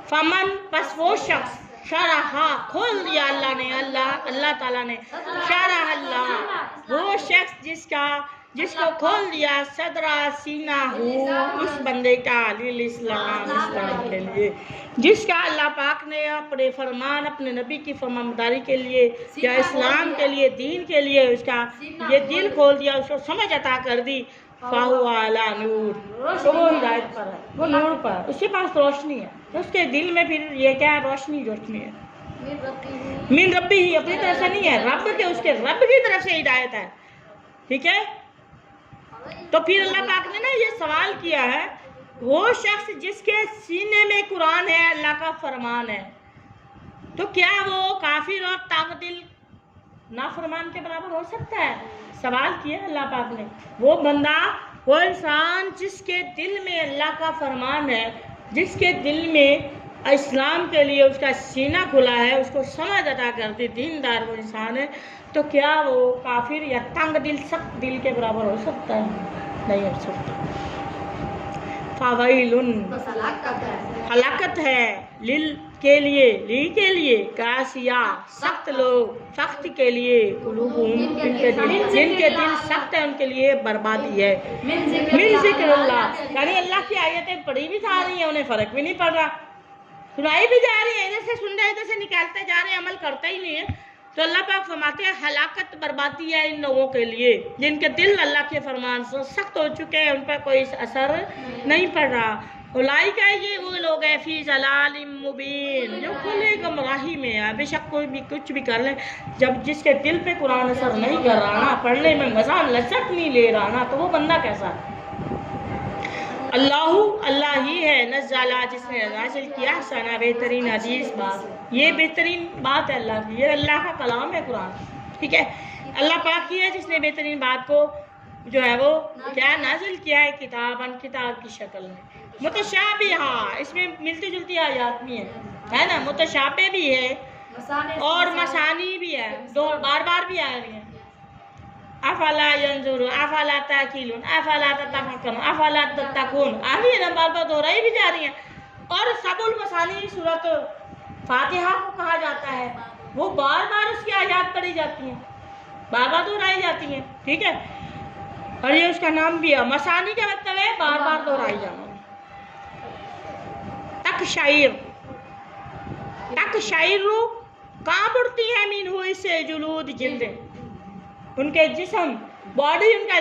फमन बस वो शख्स शरहा खोल दिया अल्लाह ताला ने शरह अल्लाह वो शख्स जिसको खोल दिया सदरा सीना हो उस बंदे का लिल इस्लाम के लिए, जिसका अल्लाह पाक ने अपने फरमान अपने नबी की फरमानबरदारी के लिए या इस्लाम के लिए दीन के लिए उसका ये दिल खोल दिया, उसको समझ अता कर दी। फाहुआला नूर, तो वो हिदायत पर है, वो नूर पर, उसके पास रोशनी है, तो उसके दिल में फिर ये क्या है, रोशनी है। मिन रब्बी ही, अपनी तरफ से नहीं है, रब के उसके रब की तरफ से हिदायत है। ठीक है, तो फिर अल्लाह पाक ने ना ये सवाल किया है, वो शख्स जिसके सीने में कुरान है, अल्लाह का फरमान है, तो क्या वो काफिर और ताकदिल नाफरमान के बराबर हो सकता है? सवाल किया अल्लाह पाक ने। वो बंदा, वो इंसान जिसके दिल में अल्लाह का फरमान है, जिसके दिल में इस्लाम के लिए उसका सीना खुला है, उसको समझ अता करती, दीनदार वो इंसान है, तो क्या वो काफिर या तंग दिल सख्त दिल के बराबर हो सकता है? नहीं हो सकता। फावैलुन, हलाकत है, लिल के लिए कासिया, सख्त लोग, सख्त के लिए, कुलूबुहुम, जिनके दिल सख्त है उनके लिए बर्बादी है। मिन जिक्रिल्लाह, यानी अल्लाह की आयतें पढ़ी भी जा रही हैं, उन्हें फर्क भी नहीं पड़ रहा, सुनाई भी जा रही है, इधर से सुन रहे इधर से निकालते जा रहे हैं, अमल करते ही नहीं है। तो अल्लाह पाक फरमाते हैं हलाकत बर्बादी है इन लोगों के लिए जिनके दिल अल्लाह के फरमान से सख्त हो चुके हैं, उन पर कोई असर नहीं पड़ रहा। उलाइका, ये वो लोग हैं फी ज़लालिम मुबीन, जो खुले गुमराही में है। बेशक कोई भी कुछ भी कर ले, जब जिसके दिल पे कुरान असर नहीं कर रहा ना, पढ़ने में मजा लचक नहीं ले रहा ना, तो वो बंदा कैसा है? अल्लाह ही है नज़्ज़ला, जिसने नाज़िल किया सना बेहतरीन हदीस बात, ये बेहतरीन बात है अल्लाह की, ये अल्लाह का कलाम है कुरान। ठीक है, अल्लाह पाक ही है जिसने बेहतरीन बात को जो है वो क्या नाजिल किया है, किताब की शक्ल में। मुतशाबिहा, इसमें मिलती जुलती आयात भी है ना, मुतशाबे भी है और मसानी भी है, दो बार बार भी आ रही है। अफला यंजुरू अफला ताकिलून अफला ततफक्करून अफला तत्तकून, आ रही है ना, बार बार दोहराई भी जा रही है। और सबुल मसानी सूरत फातिहा को कहा जाता है, वो बार बार उसकी आयात पढ़ी जाती हैं, बार बार दोहराई जाती हैं। ठीक है, और ये उसका नाम भी है। मसानी का मतलब है बार बार दोहराई जाना। तक शायरू कांप उठती है मीन हुई से जुलूद जिल्द, उनके जिस्म बॉडी उनका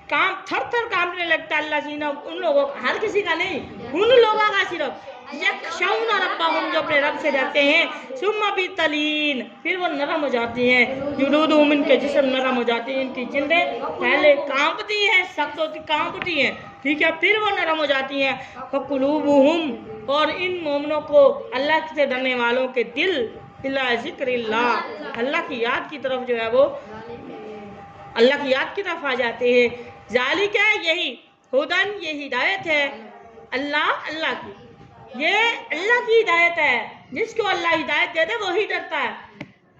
काम थर थर कांपने लगता है। अल्लाह जीना उन लोगों, हर किसी का नहीं, उन लोगों का सिर्फ यख्शौन रब्बहुम, जो अपने रब से डरते हैं। सुम्मा भी तलीन, फिर वो नरम हो जाती हैं। जुलूदुहुम, इनके जिस्म नरम हो जाती हैं, इनकी जिल्दें पहले कांपती हैं, सख्त होती कांपती हैं, ठीक है, फिर वो नरम हो जाती हैं। फ़कुलूबुहुम, और इन मोमिनों को, अल्लाह से डरने वालों के दिल इला ज़िक्रिल्लाह, अल्लाह की याद की तरफ जो है वो अल्लाह की याद की तरफ आ जाते हैं। ज़ालिका, यही हुदन, ये हिदायत है, अल्लाह की, ये अल्लाह की हिदायत है। जिसको अल्लाह हिदायत दे दे वही डरता है।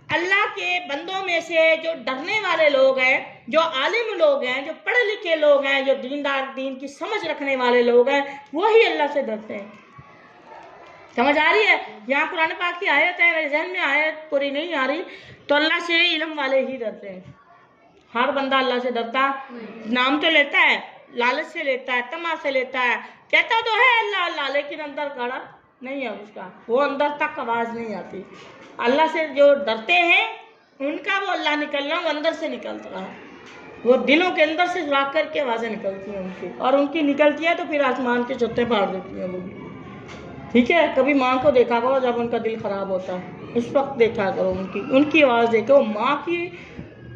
अल्लाह के बंदों में से जो डरने वाले लोग हैं, जो आलिम लोग हैं, जो पढ़े लिखे लोग हैं, जो दीनदार, दीन की समझ रखने वाले लोग हैं, वही अल्लाह से डरते हैं। समझ आ रही है? यहाँ कुरान पाक की आयत है, मेरे जहन में आयत पूरी नहीं आ रही, तो अल्लाह से इल्म वाले ही डरते हैं। हर बंदा अल्लाह से डरता, नाम तो लेता है, लालच से लेता है, तमा से लेता है, कहता तो है अल्लाह अल्लाह, लेकिन अंदर खड़ा नहीं है उसका, वो अंदर तक आवाज़ नहीं आती। अल्लाह से जो डरते हैं उनका वो अल्लाह निकल रहा, वो अंदर से निकल रहा है, वो दिलों के अंदर से सुराख करके आवाज़ें निकलती हैं उनकी, और उनकी निकलती है तो फिर आसमान के छत्ते फाड़ देती हैं वो भी। ठीक है, कभी माँ को देखा करो जब उनका दिल ख़राब होता है, उस वक्त देखा करो उनकी आवाज़ देखो।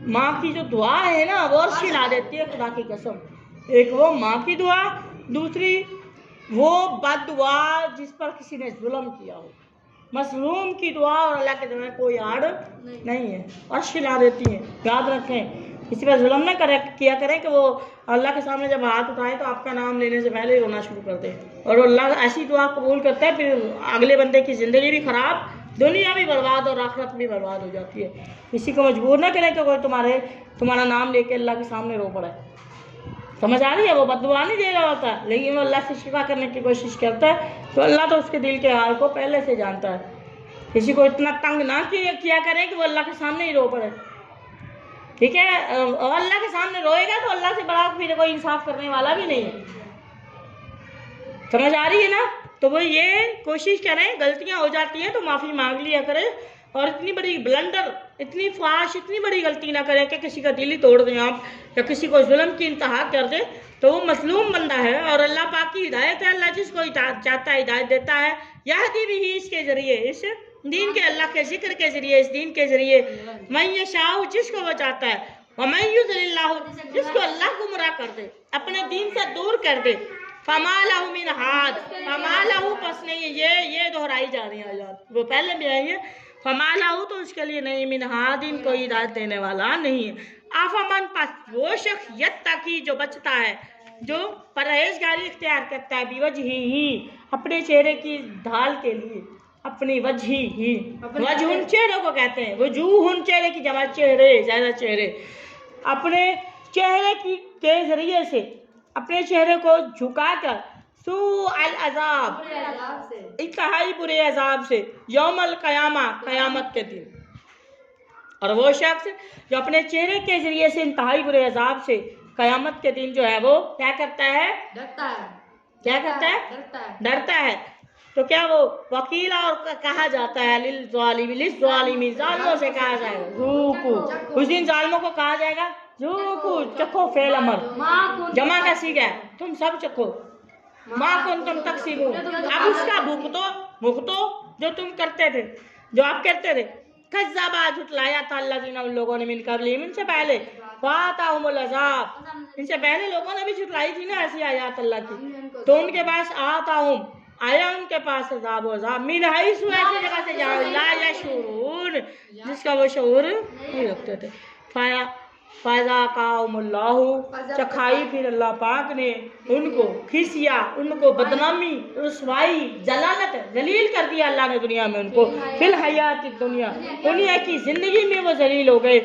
माँ की जो दुआ है ना, वो सिला देती है, खुदा की कसम। एक वो माँ की दुआ, दूसरी वो बद दुआ जिस पर किसी ने जुल्म किया हो, मसलूम की दुआ और अल्लाह के दरबार कोई आड़ नहीं है, और सिला देती हैं। याद रखें, किसी पर जुल्म न किया करें कि वो अल्लाह के सामने जब हाथ उठाए तो आपका नाम लेने से पहले ही रोना शुरू कर दे, और अल्लाह ऐसी दुआ कबूल करता है, फिर अगले बंदे की ज़िंदगी भी ख़राब, दुनिया भी बर्बाद और आखिरत भी बर्बाद हो जाती है। किसी को मजबूर ना करें कि कोई तुम्हारा नाम लेके अल्लाह के सामने रो पड़ा है। समझ आ रही है? वो बद्दुआ नहीं दे रहा होता, लेकिन वो अल्लाह से शिफा करने की कोशिश करता है, तो अल्लाह तो उसके दिल के हाल को पहले से जानता है। किसी को इतना तंग ना किया करे कि वो अल्लाह के सामने ही रो पड़े, ठीक है? और अल्लाह के सामने रोएगा तो अल्लाह से बड़ा फिर कोई इंसाफ करने वाला भी नहीं है। समझ आ रही है ना? तो वो ये कोशिश करें, गलतियां हो जाती हैं तो माफ़ी मांग लिया करें, और इतनी बड़ी ब्लंडर, इतनी फाश, इतनी बड़ी गलती ना करें कि किसी का दिल ही तोड़ दें आप, या किसी को जुल्म की इंतहा कर दें, तो वो मसलूम बंदा है। और अल्लाह पाक की हिदायत है, अल्लाह जिसको चाहता है हिदायत देता है। यहदी भी इसके ज़रिए, इस दीन के, अल्लाह के जिक्र के ज़रिए, इस दीन के ज़रिए, मैं यशाउ, जिसको वो चाहता है, व मैं युज़लिल्लाहु, जिसको अल्लाह गुमराह कर दे, अपने दीन से दूर कर दे, फमालहु मिन हाद, फमालहु पस नहीं, ये दोहराई जा रही है आयत, वो पहले भी आई है। फमालहु तो उसके लिए नहीं, मिन हादिन कोई हिदायत देने वाला नहीं है। आफमन पस वो शख्स यत्तकी जो बचता है, जो परहेजगारी इख्तियार करता है, बिवजही अपने चेहरे की ढाल के लिए, अपनी वजही ही, वजहुन चेहरे को कहते हैं, वजूहुन चेहरे की जमा, चेहरे ज़्यादा चेहरे, अपने चेहरे की के जरिए से अपने चेहरे को झुकाकर सू अल अजाब, इंतहाई बुरे अजाब से, यौमल क़यामा, क़यामत के दिन। और वो शख्स जो अपने चेहरे के जरिए से इंतहाई बुरे अजाब से क़यामत के दिन जो है वो क्या करता है? डरता है। क्या करता है? डरता है। तो क्या वो वकीला और कहा जाता है लिल-ज़ालिमी, जालिमों से कहा जाएगा ज़ूकू, उस दिन जालिमों को कहा जाएगा ज़ूकू, चखो, फेल अमर, जमा का सीगा है, तुम सब चखो, माँ कुन तुम तकसीबू, अब उसका भुगतो जो तुम करते थे, जो आप करते थे। कज़्ज़बा, झुटलाया था, अल्लज़ीना, उन लोगों ने, मिन क़ब्लिहिम, इनसे पहले, फ़ाअताहुमुल अज़ाब, इनसे पहले लोगों ने भी झुटलाई थी ना ऐसी आयत अल्लाह की, तो उनके पास आताहुम, आया उनके पास अज़ाब मिन हैसु, ऐसी जगह से जहाँ ला यशऊरून, जिसका वो शऊर नहीं रखते थे। फ़ज़ाक़ाहुमुल्लाहु, चखाई फिर अल्लाह पाक ने उनको, खिसिया उनको, बदनामी, रुसवाई, जलालत, जलील कर दिया अल्लाह ने दुनिया में उनको, फिल हयात दुनिया, दुनिया की ज़िंदगी में वो जलील हो गए।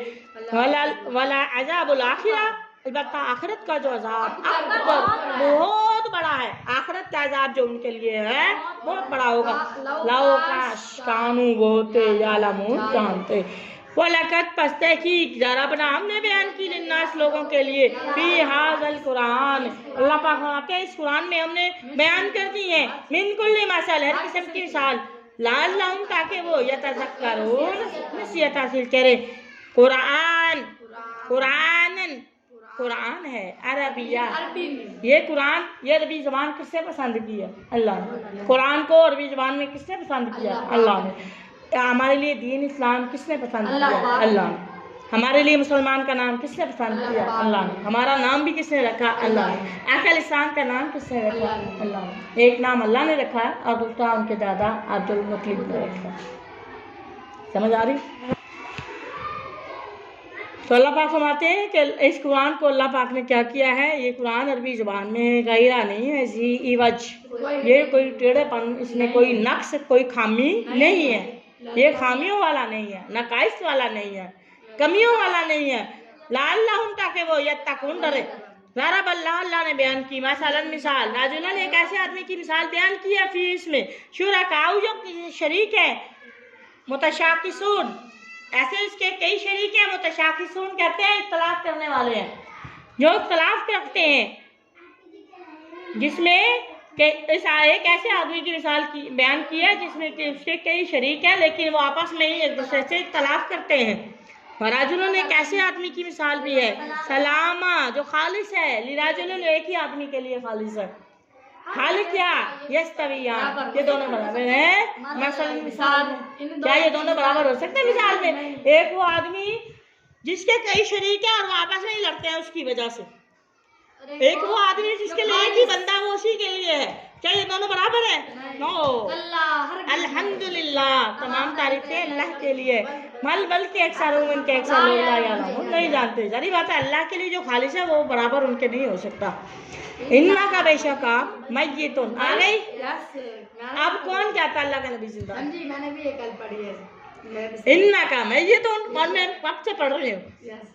वला अज़ाबुल आखिरा, अलबत्ता आखिरत का जो अज़ाब अकबर, बहुत बड़ा है, आखिरत का अज़ाब जो उनके लिए है बहुत बड़ा होगा। लाओ काश कानू होते यालमून, जानते, वलकत पस्ते की जरा बना हमने बयान की लिन्नास, लोगों के लिए, फी हाज़ल कुरान, अल्लाह पाक फरमाते हैं इस कुरान में हमने बयान कर दी है, मिन कुल्ली मसल, हर किस्म की मिसाल, लअल्लहुम, ताकि वो यतज़क्करून, नसीहत हासिल करें। कुरान, कुरानन, कुरान है अरबिया, ये कुरान, ये अरबी ज़बान किसने पसंद की है? अल्लाह ने। कुरान को अरबी ज़बान में किसने पसंद किया? अल्लाह ने। हमारे लिए दीन इस्लाम किसने पसंद किया? अल्लाह ने। हमारे लिए मुसलमान का नाम किसने पसंद किया? अल्लाह ने। हमारा नाम भी किसने रखा? अल्लाह ने। अकल इस्लाम का नाम किसने रखा? अल्लाह ने। एक नाम अल्लाह ने रखा है और दूसरा उनके दादा अब्दुल मुत्तलिब ने रखा। समझ आ रही? तो अल्लाह पाक फरमाते हैं कि इस कुरान को अल्लाह पाक ने क्या किया है, ये कुरान अरबी ज़बान में गैरा नहीं है, जी इवज, ये कोई टेढ़ेपन, इसमें कोई नक्स, कोई खामी नहीं है, ये खामियों वाला नहीं है, नकाइस वाला नहीं है, कमियों वाला नहीं है। लअल्लहुम, ताकि वो यत्तकून, डरे। ज़रब अल्लाह ने बयान की, मसलन मिसाल, राजुलन, एक ऐसे आदमी की मिसाल बयान की है, फी इसमें शुरकाउ, जो शरीक है, मुतशाकिसून, ऐसे इसके कई शरीक हैं, मुतशाकिसून कहते हैं इख्तिलाफ करने वाले हैं, जो इख्तिलाफ रखते हैं, जिसमें कि इस एक ऐसे आदमी की मिसाल की बयान की है जिसमें कि उसके कई शरीक हैं लेकिन वो आपस में ही एक दूसरे से इख्तिलाफ करते हैं। राजुलन, एक ऐसे आदमी की मिसाल भी है, सलामा, जो खालिस है, लिराजुलन, एक ही आदमी के लिए खालिस है। हाल क्या? यस्तवियान, ये दोनों बराबर हैं। मसलन मिसाल में क्या ये दोनों बराबर हो सकते हैं? मिसाल में एक वो आदमी जिसके कई शरीक है और वो आपस में ही लड़ते हैं उसकी वजह से, एक वो आदमी जिसके लिए एक ही बंदा, वो उसी के लिए है, क्या ये दोनों बराबर है? नो। अल्हम्दुलिल्लाह, तमाम तारीफें अल्लाह के लिए, बल्कि अक्सर लोग नहीं जानते। जारी बात है, अल्लाह के लिए जो खालिस है वो बराबर उनके नहीं हो सकता। इन्ना का बेशक आप मय्यतुन, आ गई? अब कौन कहता अल्लाह का नबी जिंदा? मैंने भी एक कल पढ़ी है, इन्ना का मय्यतुन, और मैं कब से पढ़ रही हूँ,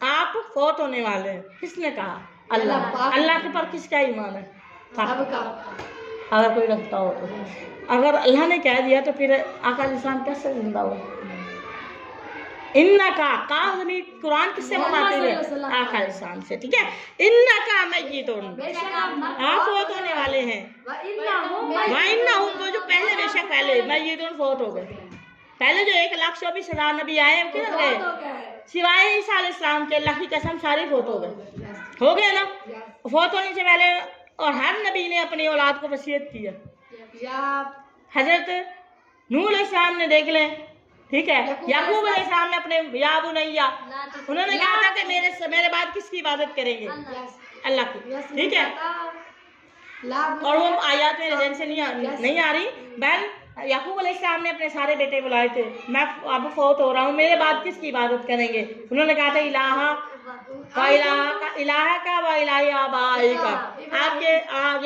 आप फौत होने वाले हैं। किसने कहा? अल्लाह। अल्लाह के पर किसका ईमान है? सबका। अगर कोई रखता हो तो। अगर अल्लाह ने कह दिया तो फिर आका अलैहिस्सलाम कैसे जिंदा हुआ? इन्ना का जमीन कुरान किससे बताते हुए? आका अलैहिस्सलाम से, ठीक है। इन्ना का मय्यितुन, आप फोत होने वाले हैं। व इन्नहुम, वो जो पहले बेशक पहले मय्यितुन फोत हो गए। पहले जो 1,24,000 नबी आए हैं किधर गए? सिवाय ईसा अलैहिस्सलाम के, अल्लाह की कसम सारे फोत हो गए। हो गए ना? फोत होने से पहले और हर नबी ने अपनी औलाद को वसीयत की है। हजरत नूह अलैहिस्सलाम ने देख लें, ठीक है। याकूब अलैहिस्सलाम ने अपने या बुनैया, उन्होंने कहा था कि मेरे बाद किसकी इबादत करेंगे? अल्लाह की, ठीक है। और वो आयत में रिजन से नहीं आ रही। बहन याकूब अलैहिस्सलाम ने अपने सारे बेटे बुलाए थे, मैं अब फौत हो रहा हूँ, मेरे बाद किसकी इबादत करेंगे? उन्होंने कहा था इलाहा का व इलाही आबाई का, आपके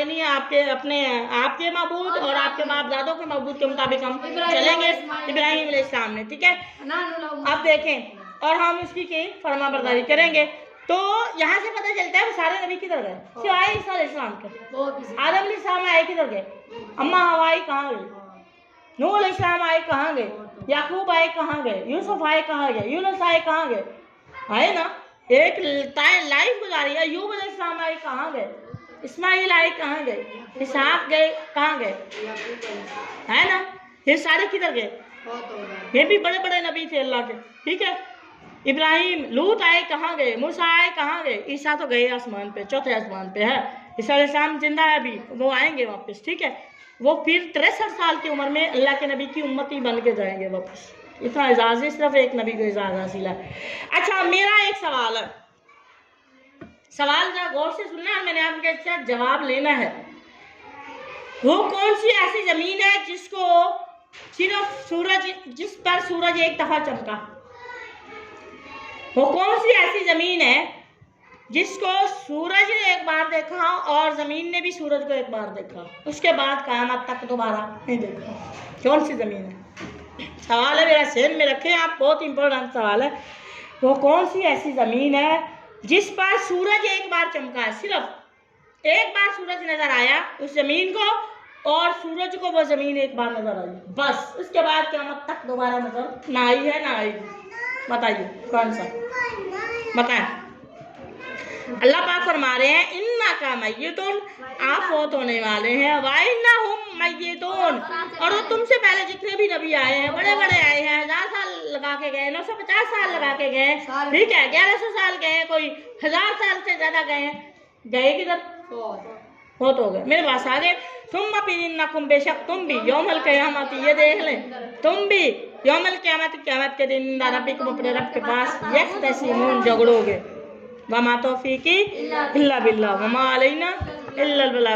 यानी आपके माबूद और आपके बाप दादों के माबूद के मुताबिक हम चलेंगे, इब्राहिम अलैहिस्सलाम ने, ठीक है। अब देखें और हम उसकी की फरमाबरदारी करेंगे। तो यहाँ से पता चलता है वो सारे नबी किधर गए? सिवाय ईसा अलैहिस्सलाम के। आदम अलैहिस्सलाम आए किधर गए? अम्मा हवाई कहाँ गई? नूह अलैहिस्सलाम आए कहाँ गए? याकूब आए कहाँ गए? यूसुफ आए कहाँ गए? यूनुस आए कहाँ गए? आए ना, एक लाइफ गुजारी। अय्यूब अलैहिस्सलाम आए कहाँ गए? इस्माइल आए कहाँ गए? इसहाक गए कहाँ गए? है ना, ये सारे किधर गए? ये भी बड़े बड़े नबी थे अल्लाह के, ठीक है। इब्राहिम, लूत आए कहाँ गए? मूसा आए कहाँ गए? ईसा तो गए आसमान पे, चौथे आसमान पे है। ईसा अलैहिस्सलाम जिंदा है अभी, वो आएंगे वापस, ठीक है। वो फिर 63 साल की उम्र में अल्लाह के नबी की उम्मती बन के जाएंगे वापस। इतना एजाज़ है, सिर्फ एक नबी को एजाज़ हासिल है। अच्छा, मेरा एक सवाल है, सवाल जरा गौर से सुनना है, मैंने आपके साथ जवाब लेना है। वो कौन सी ऐसी जमीन है जिसको सिर्फ जिस पर सूरज एक दफा चमका? वो कौन सी ऐसी जमीन है जिसको सूरज ने एक बार देखा और जमीन ने भी सूरज को एक बार देखा, उसके बाद क़यामत तक दोबारा नहीं देखा? कौन सी जमीन है? सवाल है मेरा, सेन में रखें आप, बहुत इंपॉर्टेंट सवाल है। वो कौन सी ऐसी जमीन है जिस पर सूरज एक बार चमका है? सिर्फ एक बार सूरज नजर आया उस जमीन को, और सूरज को वो जमीन एक बार नजर आई, बस। उसके बाद क़यामत तक दोबारा नजर ना आई है ना आएगी। बताइए कौन सा? बताएं। अल्लाह पाक फरमा रहे हैं इन्ना का मय्यितुन, आप फौत होने वाले हैं। व इन्नहुम मय्यितुन, और वो तुमसे पहले जितने भी नबी आए हैं, बड़े बड़े आए हैं, 1000 साल लगा के गए, 950 साल लगा के गए, ठीक है, 1100 साल गए, कोई 1000 साल से ज्यादा गए किधर? फौत हो गए, मेरे पास आ गए। तुम फिर बेशक तुम भी यौमल क़यामत, ये देख लें, तुम भी यौमल क़यामत के दिन रब्बिकुम, अपने रब के पास यख्तसिमून, झगड़ोगे। वमा तौफीकी इल्ला बिल्लाह वमा अलैना इल्लल बलाग।